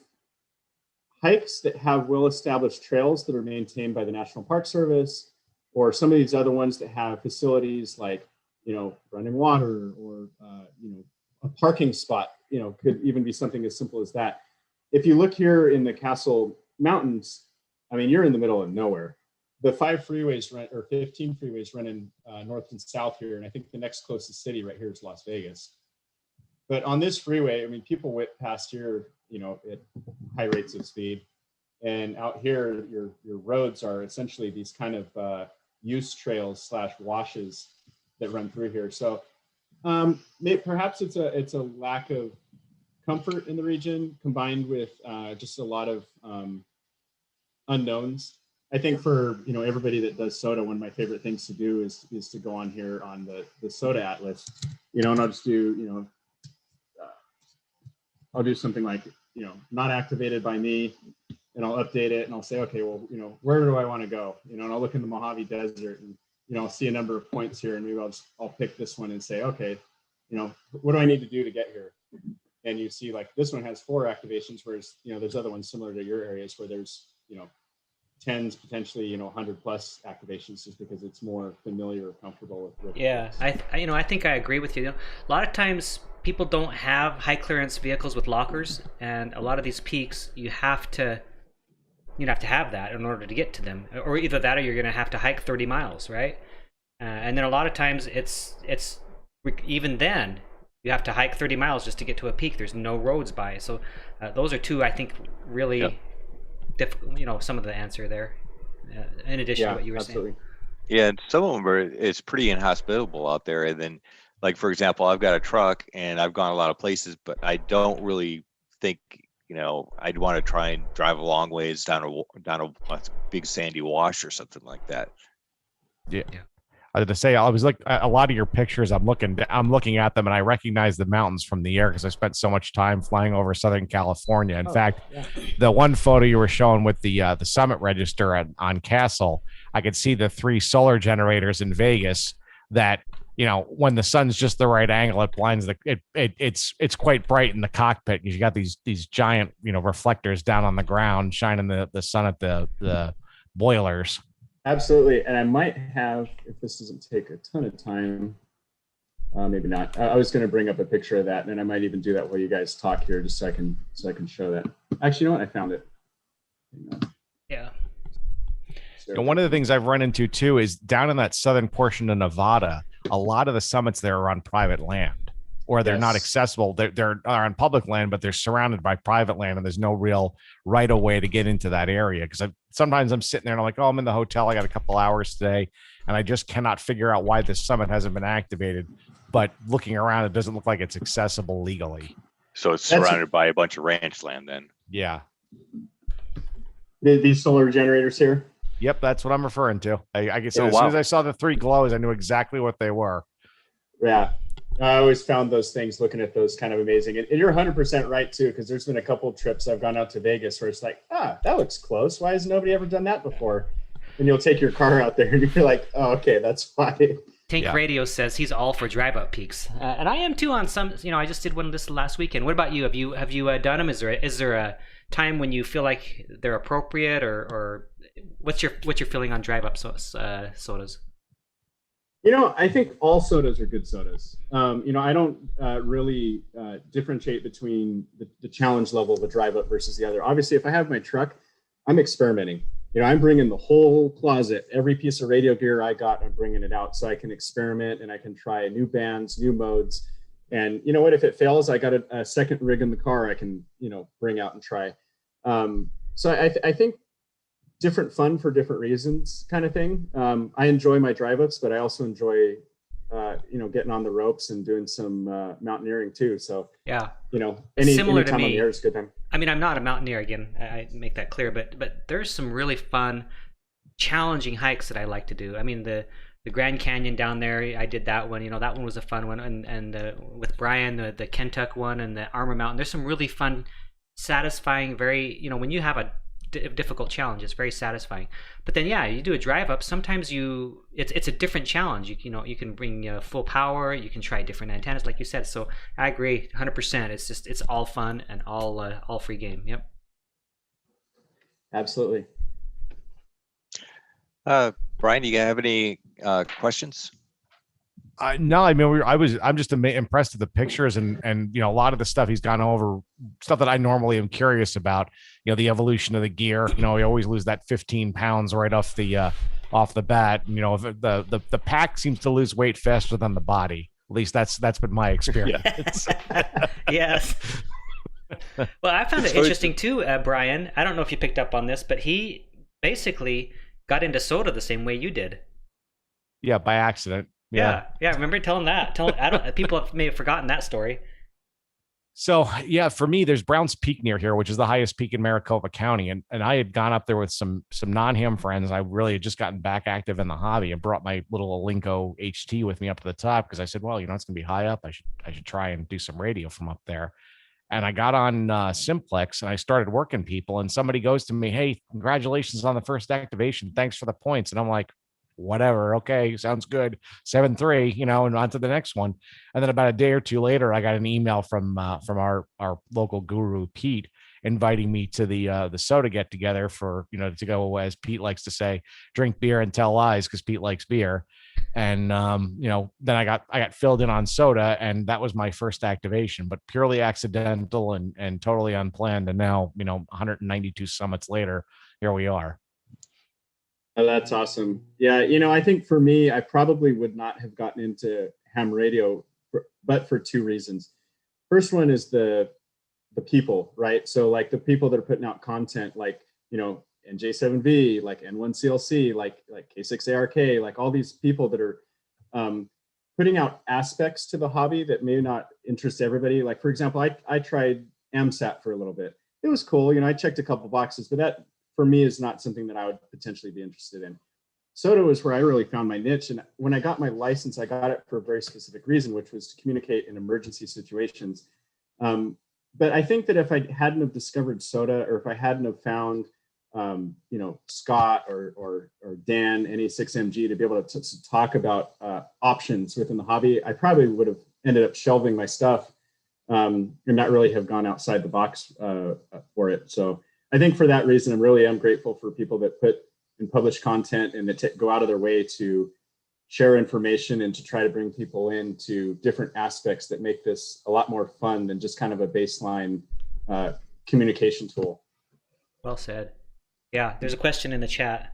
hikes that have well-established trails that are maintained by the National Park Service, or some of these other ones that have facilities like, you know, running water, or you know, a parking spot. You know, could even be something as simple as that. If you look here in the Castle Mountains, I mean, you're in the middle of nowhere. The 5 freeways run, or 15 freeways running north and south here, and I think the next closest city right here is Las Vegas. But on this freeway, I mean, people whip past here, you know, at high rates of speed, and out here, your roads are essentially these kind of use trails / washes that run through here. So perhaps it's a lack of comfort in the region, combined with just a lot of unknowns. I think for, you know, everybody that does SOTA, one of my favorite things to do is to go on here on the SOTA Atlas, you know, and I'll just do, you know, I'll do something like, you know, not activated by me, and I'll update it, and I'll say, okay, well, you know, where do I want to go? You know, and I'll look in the Mojave Desert, and, you know, I'll see a number of points here, and maybe I'll pick this one and say, okay, you know, what do I need to do to get here? And you see, like, this one has 4 activations, whereas, you know, there's other ones similar to your areas where there's, you know, 10s, potentially, you know, 100 plus activations, just because it's more familiar or comfortable with. Yeah, I think I agree with you. You know, a lot of times people don't have high clearance vehicles with lockers, and a lot of these peaks you have to have that in order to get to them, or either that or you're going to have to hike 30 miles, right? And then a lot of times it's even then you have to hike 30 miles just to get to a peak. There's no roads by, so those are two, I think, really. Yep. You know, some of the answer there, in addition to what you were saying. Yeah, and some of them are, it's pretty inhospitable out there. And then, like, for example, I've got a truck and I've gone a lot of places, but I don't really think, you know, I'd want to try and drive a long ways down a big sandy wash or something like that. Yeah. I was to say, I was like, a lot of your pictures, I'm looking at them and I recognize the mountains from the air because I spent so much time flying over Southern California. In fact, the one photo you were showing with the summit register on Castle, I could see the 3 solar generators in Vegas that, you know, when the sun's just the right angle, it blinds it's quite bright in the cockpit. You got these giant, you know, reflectors down on the ground shining the sun at the boilers. Absolutely, and I might have, if this doesn't take a ton of time, maybe not. I was going to bring up a picture of that, and I might even do that while you guys talk here, just so I can show that. Actually, you know what? I found it. Yeah. And one of the things I've run into too is down in that southern portion of Nevada, a lot of the summits there are on private land. or they're not Yes. accessible. They're on public land, but they're surrounded by private land, and there's no real right of way to get into that area. Because sometimes I'm sitting there and I'm like, oh, I'm in the hotel. I got a couple hours today, and I just cannot figure out why this summit hasn't been activated. But looking around, it doesn't look like it's accessible legally. So it's surrounded by a bunch of ranch land then. Yeah. These solar generators here. Yep, that's what I'm referring to. I guess Oh, as soon wow. as I saw the 3 glows, I knew exactly what they were. Yeah. I always found those things, looking at those, kind of amazing. And you're 100% right too, because there's been a couple of trips I've gone out to Vegas where it's like, that looks close. Why has nobody ever done that before? And you'll take your car out there and you're like, oh, okay, that's why. Tank Radio says he's all for drive up peaks, and I am too on some. I just did one this last weekend. What about you? Have you done them? Is there a time when you feel like they're appropriate, or what's your feeling on drive up sodas? I think all sodas are good sodas. I don't really differentiate between the challenge level of a drive up versus the other. Obviously, if I have my truck, I'm experimenting. I'm bringing the whole closet, every piece of radio gear I got, I'm bringing it out so I can experiment and I can try new bands, new modes. And you know what, if it fails, I got a second rig in the car I can, bring out and try. So I think different fun for different reasons kind of thing. I enjoy my drive ups, but I also enjoy, getting on the ropes and doing some mountaineering too. So yeah, any similar to time me. on the air is a good time. I mean, I'm not a mountaineer, again, I make that clear, but there's some really fun, challenging hikes that I like to do. I mean, the Grand Canyon down there, I did that one. That one was a fun one, and with Brian, the Kentuck one and the Armor Mountain. There's some really fun, satisfying, very when you have a difficult challenge, it's very satisfying. But then you do a drive up, sometimes it's a different challenge. You can bring full power, you can try different antennas like you said. So I agree 100%. It's all fun and all free game. Yep. Absolutely. Brian, do you have any questions? No, I mean, I'm just impressed with the pictures and a lot of the stuff he's gone over, stuff that I normally am curious about. The evolution of the gear. We always lose that 15 pounds right off the bat. The pack seems to lose weight faster than the body. At least that's been my experience. Yes. Well, I found it interesting too, Brian. I don't know if you picked up on this, but he basically got into SOTA the same way you did. Yeah, by accident. Yeah. Remember telling that? People may have forgotten that story. So for me, there's Browns Peak near here, which is the highest peak in Maricopa County, and I had gone up there with some non-ham friends. I really had just gotten back active in the hobby and brought my little Alinco HT with me up to the top because I said, well, it's gonna be high up. I should try and do some radio from up there. And I got on Simplex and I started working people, and somebody goes to me, hey, congratulations on the first activation. Thanks for the points. And I'm like, whatever. Okay. Sounds good. 7-3, and on to the next one. And then about a day or two later, I got an email from our local guru, Pete, inviting me to the SOTA get together for, to go, as Pete likes to say, drink beer and tell lies, because Pete likes beer. And, then I got filled in on SOTA, and that was my first activation, but purely accidental and totally unplanned. And now, 192 summits later, here we are. Oh, that's awesome. Yeah, I think for me, I probably would not have gotten into ham radio, but for 2 reasons. First one is the people, right? So like the people that are putting out content, like NJ7V, like N1CLC, like K6ARK, like all these people that are putting out aspects to the hobby that may not interest everybody. Like for example, I tried AMSAT for a little bit. It was cool, I checked a couple boxes, but that for me is not something that I would potentially be interested in. SOTA was where I really found my niche. And when I got my license, I got it for a very specific reason, which was to communicate in emergency situations. But I think that if I hadn't have discovered SOTA, or if I hadn't have found, Scott or Dan, NE6MG, to be able to talk about options within the hobby, I probably would have ended up shelving my stuff and not really have gone outside the box for it. So I think for that reason, I'm grateful for people that put and publish content and that go out of their way to share information and to try to bring people into different aspects that make this a lot more fun than just kind of a baseline communication tool. Well said. Yeah, there's a question in the chat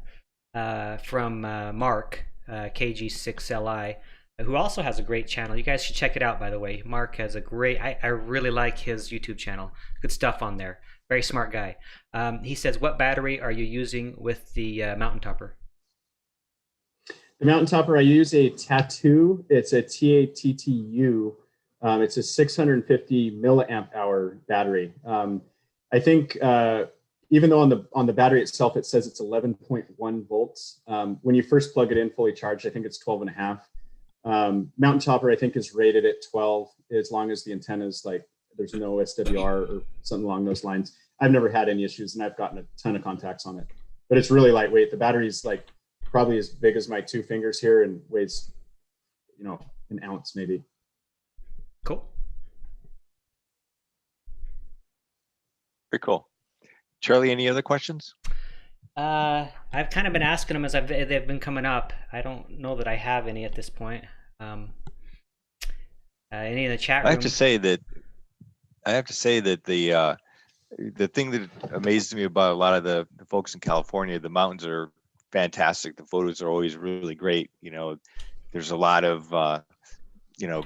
from Mark, KG6LI. who also has a great channel. You guys should check it out, by the way. Mark has a great, I really like his YouTube channel. Good stuff on there. Very smart guy. He says, what battery are you using with the Mountain Topper? The Mountain Topper, I use a Tattoo. It's a TATTU. It's a 650 milliamp hour battery. I think even though on the battery itself, it says it's 11.1 volts. When you first plug it in fully charged, I think it's 12 and a half. Mountain Topper, I think, is rated at 12 as long as the antenna is like, there's no SWR or something along those lines. I've never had any issues, and I've gotten a ton of contacts on it. But it's really lightweight. The battery's like probably as big as my two fingers here and weighs, an ounce maybe. Cool. Very cool. Charlie, any other questions? I've kind of been asking them as they've been coming up. I don't know that I have any at this point. Any in the chat room? I have to say that the thing that amazes me about a lot of the folks in California, the mountains are fantastic. The photos are always really great. There's a lot of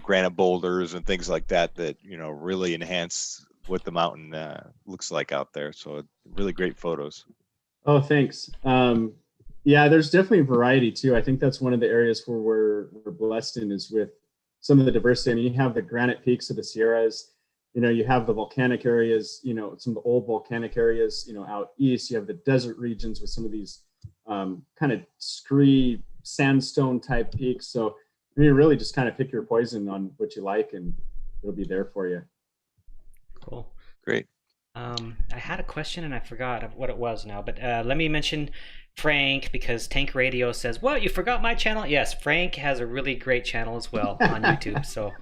granite boulders and things like that really enhance what the mountain looks like out there. So really great photos. Oh, thanks. Yeah, there's definitely variety too. I think that's one of the areas where we're blessed in, is with some of the diversity. I mean, you have the granite peaks of the Sierras, you have the volcanic areas, some of the old volcanic areas, out east. You have the desert regions with some of these kind of scree sandstone type peaks. So you really just kind of pick your poison on what you like, and it'll be there for you. Cool. Great. I had a question and I forgot what it was now, but let me mention Frank, because Tank Radio says, what, you forgot my channel? Yes, Frank has a really great channel as well on YouTube, so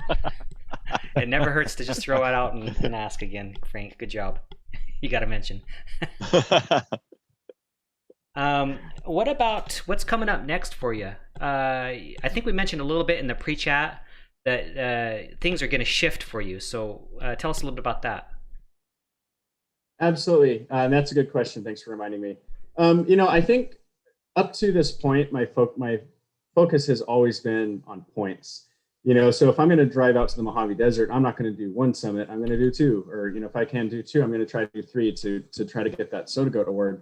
it never hurts to just throw it out and ask again. Frank, good job. You got to mention. What about what's coming up next for you? I think we mentioned a little bit in the pre-chat that things are going to shift for you, so tell us a little bit about that. Absolutely. And that's a good question. Thanks for reminding me. I think up to this point, my focus has always been on points. So if I'm going to drive out to the Mojave Desert, I'm not going to do one summit. I'm going to do two, or if I can do two, I'm going to try to do three to try to get that SOTA Goat award.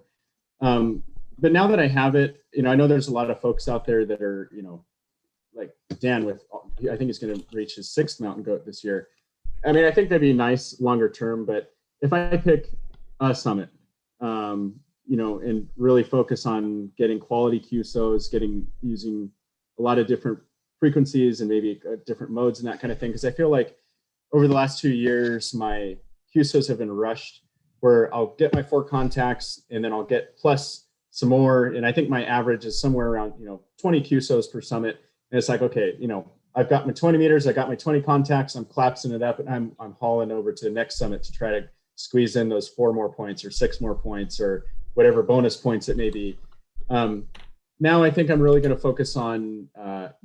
But now that I have it, I know there's a lot of folks out there that are, like Dan I think he's going to reach his 6th mountain goat this year. I mean, I think that'd be nice longer term, but if I pick a summit, and really focus on getting quality QSOs, using a lot of different frequencies and maybe different modes and that kind of thing. Because I feel like over the last 2 years, my QSOs have been rushed, where I'll get my 4 contacts and then I'll get plus some more. And I think my average is somewhere around, 20 QSOs per summit. And it's like, okay, I've got my 20 meters, I got my 20 contacts, I'm collapsing it up, and I'm hauling over to the next summit to try to squeeze in those 4 more points or 6 more points or whatever bonus points it may be. Now I think I'm really going to focus on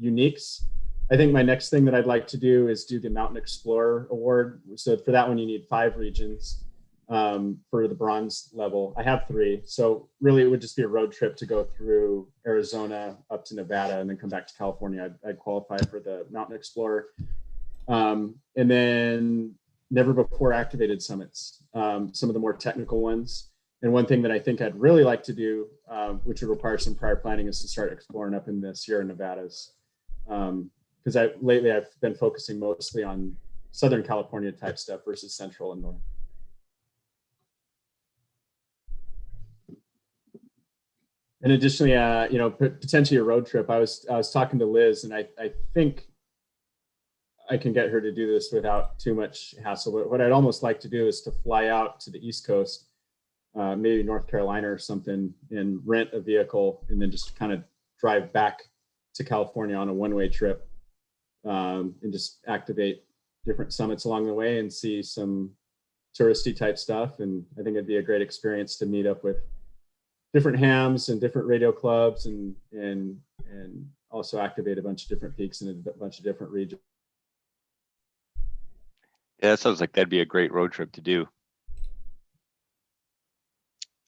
uniques. I think my next thing that I'd like to do is do the Mountain Explorer Award. So for that one, you need 5 regions for the bronze level. I have 3. So really it would just be a road trip to go through Arizona up to Nevada and then come back to California. I'd qualify for the Mountain Explorer. And then never before activated summits, some of the more technical ones. And one thing that I think I'd really like to do, which would require some prior planning, is to start exploring up in the Sierra Nevadas. Because lately I've been focusing mostly on Southern California type stuff versus Central and North. And additionally, potentially a road trip. I was talking to Liz, and I think I can get her to do this without too much hassle. But what I'd almost like to do is to fly out to the East Coast, maybe North Carolina or something, and rent a vehicle and then just kind of drive back to California on a one-way trip, and just activate different summits along the way and see some touristy type stuff. And I think it'd be a great experience to meet up with different hams and different radio clubs and also activate a bunch of different peaks in a bunch of different regions. Yeah, that sounds like that'd be a great road trip to do.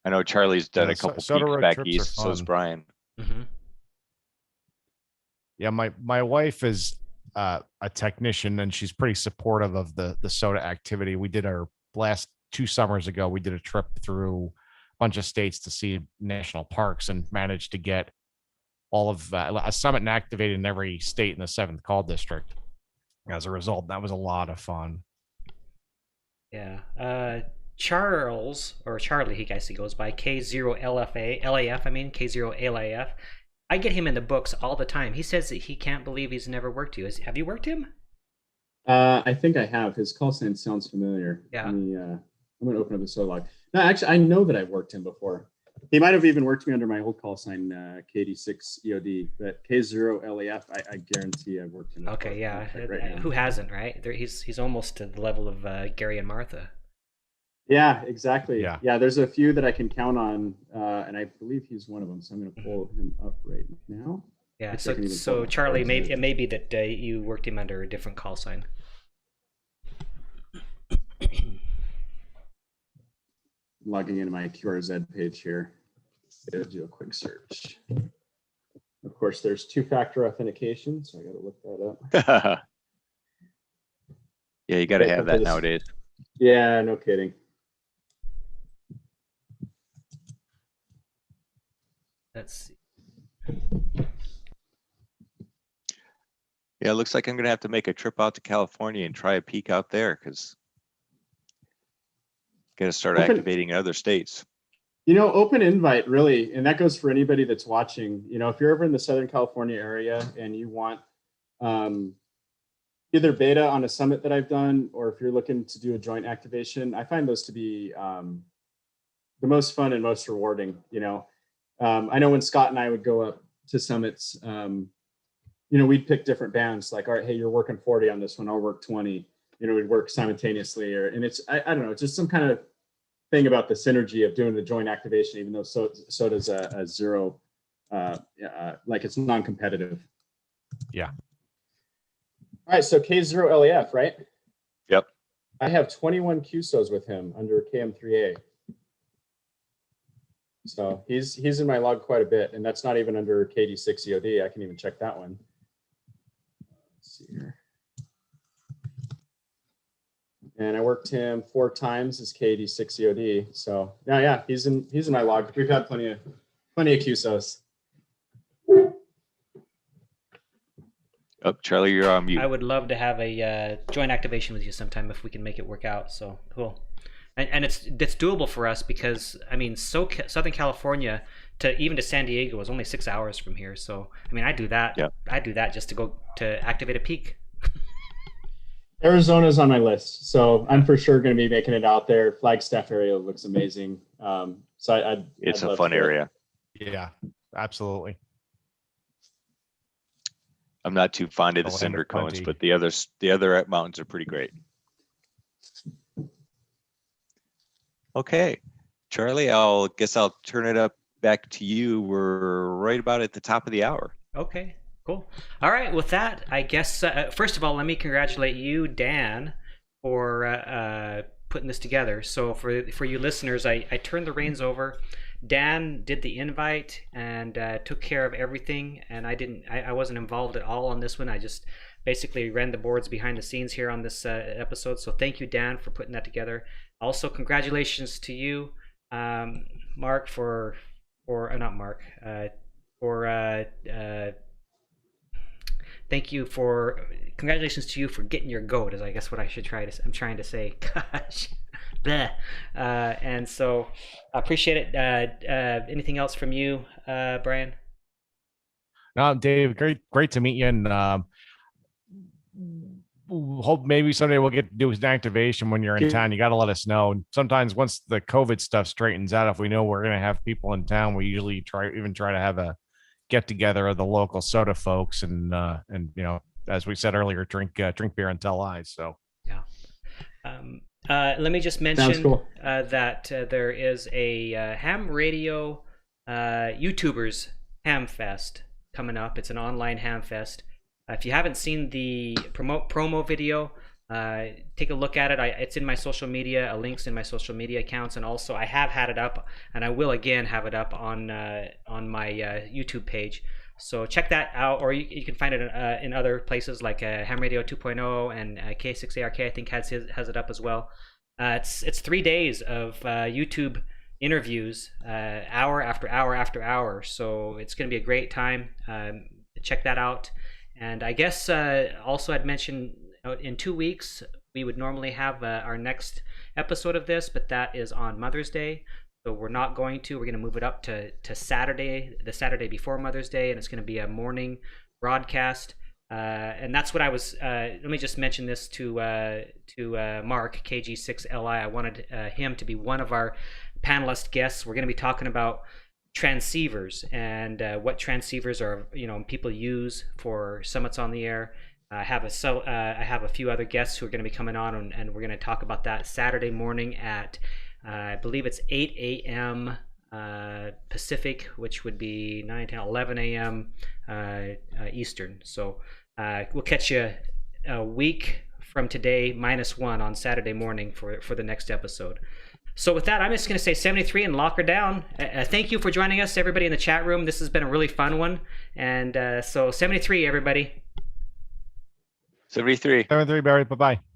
I know Charlie's done a couple peaks back east, so is Brian. Mm-hmm. Yeah, my wife is a technician, and she's pretty supportive of the SOTA activity. We did our last 2 summers ago. We did a trip through a bunch of states to see national parks and managed to get all of a summit and activated in every state in the 7th call district. As a result, that was a lot of fun. Yeah. Charles, or Charlie, he guess he goes by, K0LAF, K0LAF. I get him in the books all the time. He says that he can't believe he's never worked you. Have you worked him? I think I have. His call sign sounds familiar. Yeah. I'm going to open up the SOTA log. No, actually, I know that I've worked him before. He might have even worked me under my old call sign, KD6EOD, but K0LAF, I guarantee I've worked him. Okay, yeah. Right Who hasn't, right? He's almost to the level of Gary and Martha. Yeah, exactly. Yeah. There's a few that I can count on, and I believe he's one of them. So I'm going to pull him up right now. Yeah. So Charlie, it may be that you worked him under a different call sign. Logging into my QRZ page here. I'll do a quick search. Of course, there's 2-factor authentication, so I got to look that up. Yeah, you got to have that nowadays. Yeah, no kidding. Let's see. Yeah, it looks like I'm going to have to make a trip out to California and try a peek out there, because got to start activating in other states. Open invite, really, and that goes for anybody that's watching. If you're ever in the Southern California area and you want either beta on a summit that I've done, or if you're looking to do a joint activation, I find those to be the most fun and most rewarding. I know when Scott and I would go up to summits, we'd pick different bands, like, all right, hey, you're working 40 on this one, I'll work 20. We'd work simultaneously, and it's, I don't know, it's just some kind of thing about the synergy of doing the joint activation, even though SOTA's a zero, like it's non-competitive. Yeah. All right, so K0LAF, right? Yep. I have 21 QSOs with him under KM3A. So he's in my log quite a bit, and that's not even under KD6EOD. I can even check that one. Let's see here. And I worked him 4 times as KD6EOD. So yeah, he's in my log. We've had plenty of QSOs. Oh, Charlie, you're on mute. I would love to have a joint activation with you sometime if we can make it work out. So cool. And it's doable for us because, I mean, Southern California to San Diego is only 6 hours from here. So, I mean, I do that. Yeah. I do that just to go to activate a peak. Arizona's on my list, so I'm for sure going to be making it out there. Flagstaff area looks amazing. So it's a fun area. Yeah, absolutely. I'm not too fond of the cinder cones, but the other mountains are pretty great. Okay, Charlie, guess I'll turn it up back to you. We're right about at the top of the hour. Okay, cool. All right, with that, I guess, first of all, let me congratulate you, Dan, for putting this together. So for you listeners, I turned the reins over. Dan did the invite and took care of everything, and I wasn't involved at all on this one. I just basically ran the boards behind the scenes here on this episode. So thank you, Dan, for putting that together. Also, congratulations to you, Mark, congratulations to you for getting your goat, is I guess what I'm trying to say. Gosh. And so I appreciate it. Anything else from you, Brian? No, Dave, great to meet you, and hope maybe someday we'll get to do an activation when you're in town. You got to let us know. And sometimes once the COVID stuff straightens out, if we know we're going to have people in town, we usually try to have a get together of the local SOTA folks, and as we said earlier, drink beer and tell lies. So yeah. Let me just mention cool. that there is a ham radio YouTubers Ham Fest coming up. It's an online ham fest. If you haven't seen the promo video, take a look at it. It's in my social media. A link's in my social media accounts, and also I have had it up, and I will again have it up on my YouTube page. So check that out, or you can find it in other places like Ham Radio 2.0 and K6ARK, I think has it up as well. It's 3 days of YouTube interviews, hour after hour after hour. So it's going to be a great time. Check that out. And I guess also I'd mentioned in 2 weeks we would normally have our next episode of this, but that is on Mother's Day. So we're not going to. We're going to move it up to Saturday, the Saturday before Mother's Day, and it's going to be a morning broadcast. And that's what I was. Let me just mention this to Mark KG6LI. I wanted him to be one of our panelist guests. We're going to be talking about transceivers and what transceivers are, people use for Summits on the Air. I have a few other guests who are going to be coming on, and we're going to talk about that Saturday morning at I believe it's 8 a.m. Pacific, which would be 9, 10, 11 a.m. Eastern. So we'll catch you a week from today -1 on Saturday morning for the next episode. So with that, I'm just going to say 73 and lock her down. Thank you for joining us, everybody in the chat room. This has been a really fun one. And so 73, everybody. 73. 73, Barry. Bye-bye.